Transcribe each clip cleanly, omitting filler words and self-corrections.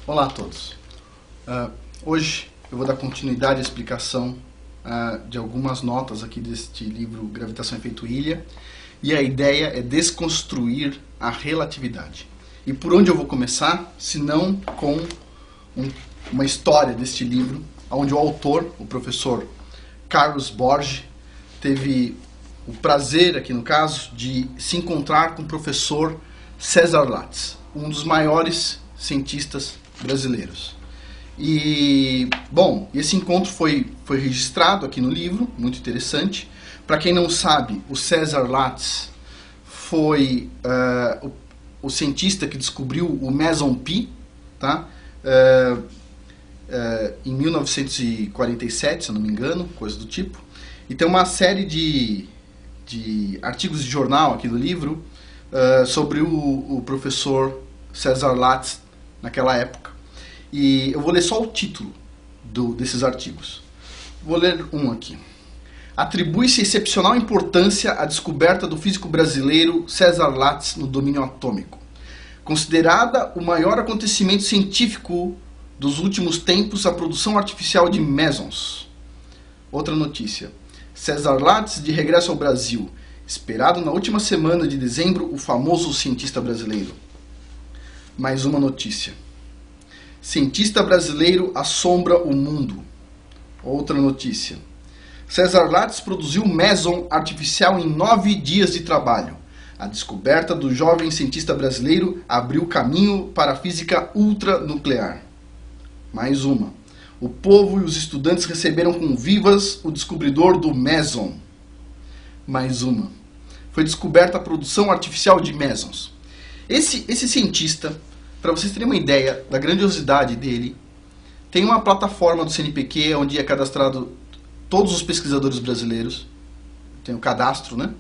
Olá a todos. Hoje eu vou dar continuidade à explicação de algumas notas aqui deste livro Gravitação Efeito Ilha, e a ideia é desconstruir a relatividade. E por onde eu vou começar, se não com uma história deste livro, onde o autor, o professor Carlos Borges, teve o prazer, aqui no caso, de se encontrar com o professor César Lattes, um dos maiores cientistas brasileiros. E, bom, esse encontro foi registrado aqui no livro, muito interessante. Para quem não sabe, o César Lattes foi o cientista que descobriu o Meson Pi, tá? Em 1947, se eu não me engano, coisa do tipo. E tem uma série de artigos de jornal aqui no livro sobre o professor César Lattes naquela época. E eu vou ler só o título desses artigos. Vou ler um aqui. Atribui-se excepcional importância à descoberta do físico brasileiro César Lattes no domínio atômico. Considerada o maior acontecimento científico dos últimos tempos, a produção artificial de mesons. Outra notícia. César Lattes de regresso ao Brasil. Esperado na última semana de dezembro, o famoso cientista brasileiro. Mais uma notícia. Cientista brasileiro assombra o mundo. Outra notícia. César Lattes produziu meson artificial em 9 dias de trabalho. A descoberta do jovem cientista brasileiro abriu caminho para a física ultranuclear. Mais uma. O povo e os estudantes receberam com vivas o descobridor do meson. Mais uma. Foi descoberta a produção artificial de mesons. Esse cientista, para vocês terem uma ideia da grandiosidade dele, tem uma plataforma do CNPq onde é cadastrado todos os pesquisadores brasileiros. Tem o cadastro, né?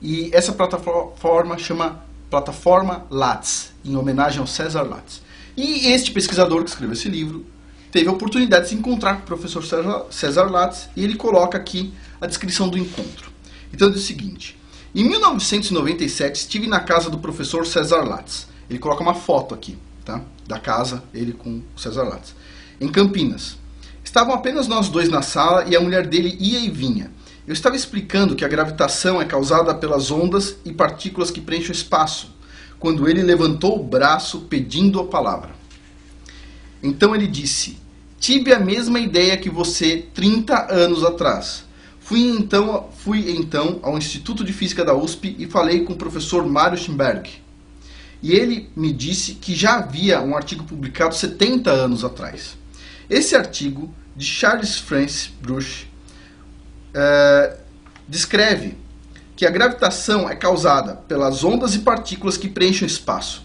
E essa plataforma chama Plataforma Lattes, em homenagem ao César Lattes. E este pesquisador que escreveu esse livro teve a oportunidade de se encontrar com o professor César Lattes, e ele coloca aqui a descrição do encontro. Então diz o seguinte: em 1997 estive na casa do professor César Lattes. Ele coloca uma foto aqui, tá? Da casa, ele com o César Lattes. Em Campinas. Estavam apenas nós dois na sala e a mulher dele ia e vinha. Eu estava explicando que a gravitação é causada pelas ondas e partículas que preenchem o espaço, quando ele levantou o braço pedindo a palavra. Então ele disse: tive a mesma ideia que você 30 anos atrás. Fui então ao Instituto de Física da USP e falei com o professor Mário Schimberg. E ele me disse que já havia um artigo publicado 70 anos atrás. Esse artigo, de Charles Francis Bruce, descreve que a gravitação é causada pelas ondas e partículas que preenchem o espaço.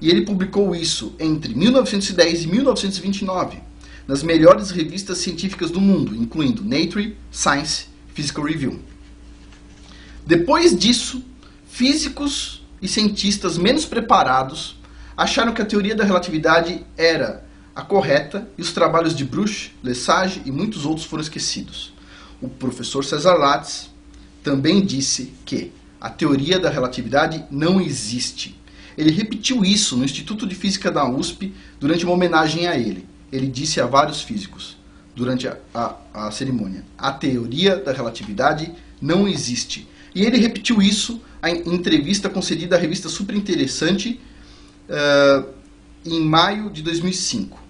E ele publicou isso entre 1910 e 1929, nas melhores revistas científicas do mundo, incluindo Nature, Science e Physical Review. Depois disso, físicos e cientistas menos preparados acharam que a teoria da relatividade era a correta e os trabalhos de Bruce, Lesage e muitos outros foram esquecidos. O professor César Lattes também disse que a teoria da relatividade não existe. Ele repetiu isso no Instituto de Física da USP durante uma homenagem a ele. Ele disse a vários físicos durante a cerimônia: a teoria da relatividade não existe. E ele repetiu isso em entrevista concedida à revista Super Interessante em maio de 2005.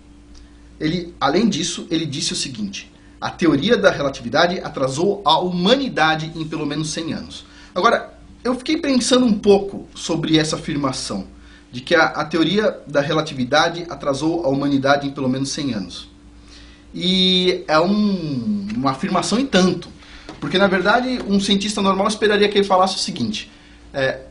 Além disso, ele disse o seguinte: a teoria da relatividade atrasou a humanidade em pelo menos 100 anos. Agora, eu fiquei pensando um pouco sobre essa afirmação, de que a teoria da relatividade atrasou a humanidade em pelo menos 100 anos. E é uma afirmação e tanto, porque na verdade um cientista normal esperaria que ele falasse o seguinte: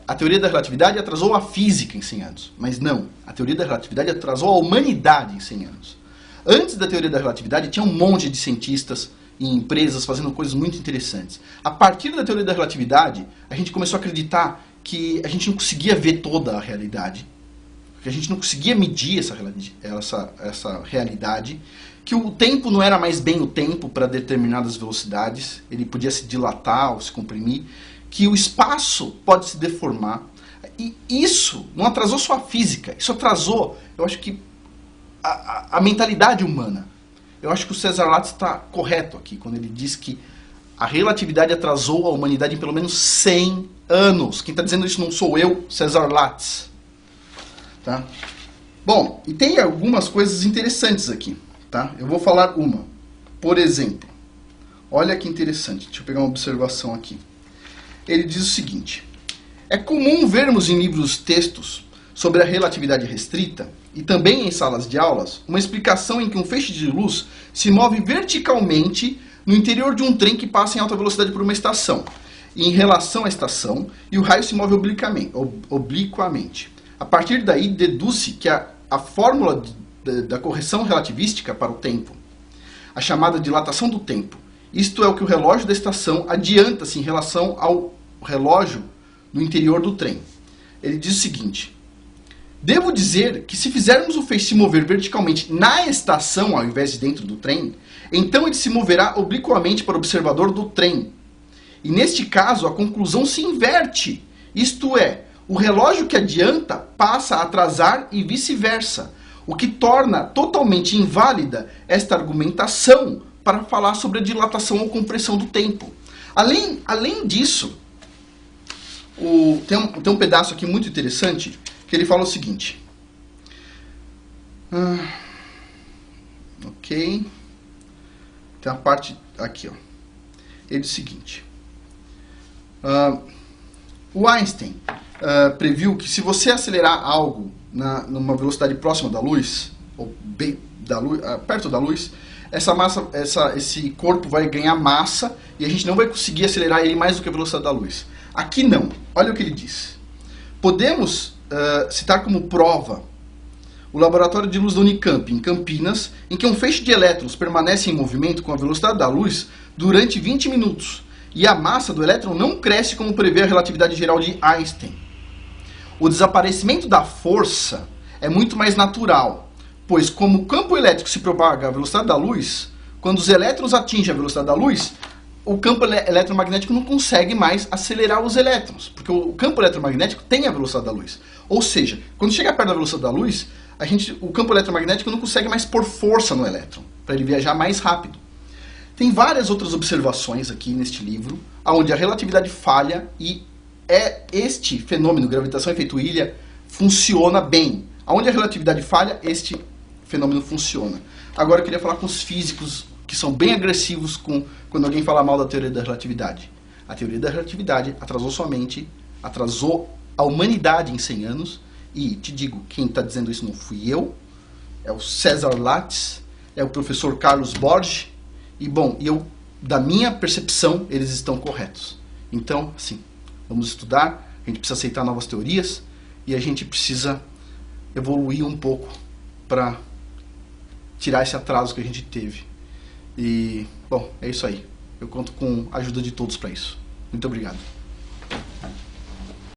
a teoria da relatividade atrasou a física em 100 anos. Mas não, a teoria da relatividade atrasou a humanidade em 100 anos. Antes da teoria da relatividade tinha um monte de cientistas e empresas fazendo coisas muito interessantes. A partir da teoria da relatividade, a gente começou a acreditar que a gente não conseguia ver toda a realidade, que a gente não conseguia medir essa realidade, que o tempo não era mais bem o tempo para determinadas velocidades, ele podia se dilatar ou se comprimir, que o espaço pode se deformar. E isso não atrasou só a física, isso atrasou, eu acho que a mentalidade humana. Eu acho que o César Lattes está correto aqui, quando ele diz que a relatividade atrasou a humanidade em pelo menos 100 anos. Quem está dizendo isso não sou eu, César Lattes. Tá? Bom, e tem algumas coisas interessantes aqui. Tá? Eu vou falar uma. Por exemplo, olha que interessante, deixa eu pegar uma observação aqui. Ele diz o seguinte: é comum vermos em livros textos sobre a relatividade restrita, e também em salas de aulas, uma explicação em que um feixe de luz se move verticalmente no interior de um trem que passa em alta velocidade por uma estação, em relação à estação, e o raio se move obliquamente. A partir daí, deduz-se que a fórmula da correção relativística para o tempo, a chamada dilatação do tempo, isto é o que o relógio da estação adianta-se em relação ao relógio no interior do trem. Ele diz o seguinte: devo dizer que se fizermos o feixe se mover verticalmente na estação ao invés de dentro do trem, então ele se moverá obliquamente para o observador do trem. E neste caso a conclusão se inverte, isto é, o relógio que adianta passa a atrasar e vice-versa, o que torna totalmente inválida esta argumentação para falar sobre a dilatação ou compressão do tempo. Além disso, tem um pedaço aqui muito interessante que ele fala o seguinte. Ok. Tem a parte aqui, ó. Ele diz o seguinte. O Einstein previu que se você acelerar algo numa velocidade próxima da luz, ou bem perto da luz, esse corpo vai ganhar massa e a gente não vai conseguir acelerar ele mais do que a velocidade da luz. Aqui não. Olha o que ele diz. Podemos citar como prova o laboratório de luz da Unicamp, em Campinas, em que um feixe de elétrons permanece em movimento com a velocidade da luz durante 20 minutos, e a massa do elétron não cresce como prevê a relatividade geral de Einstein. O desaparecimento da força é muito mais natural, pois como o campo elétrico se propaga à velocidade da luz, quando os elétrons atingem a velocidade da luz, o campo eletromagnético não consegue mais acelerar os elétrons, porque o campo eletromagnético tem a velocidade da luz. Ou seja, quando chega perto da velocidade da luz, o campo eletromagnético não consegue mais pôr força no elétron, para ele viajar mais rápido. Tem várias outras observações aqui neste livro, onde a relatividade falha e este fenômeno, gravitação efeito ilha, funciona bem. Onde a relatividade falha, este fenômeno funciona. Agora eu queria falar com os físicos, que são bem agressivos quando alguém fala mal da teoria da relatividade. A teoria da relatividade atrasou sua mente, atrasou a humanidade em 100 anos, e te digo, quem está dizendo isso não fui eu, é o César Lattes, é o professor Carlos Borges, e bom, da minha percepção, eles estão corretos. Então, assim, vamos estudar, a gente precisa aceitar novas teorias, e a gente precisa evoluir um pouco para tirar esse atraso que a gente teve. E, bom, é isso aí. Eu conto com a ajuda de todos para isso. Muito obrigado.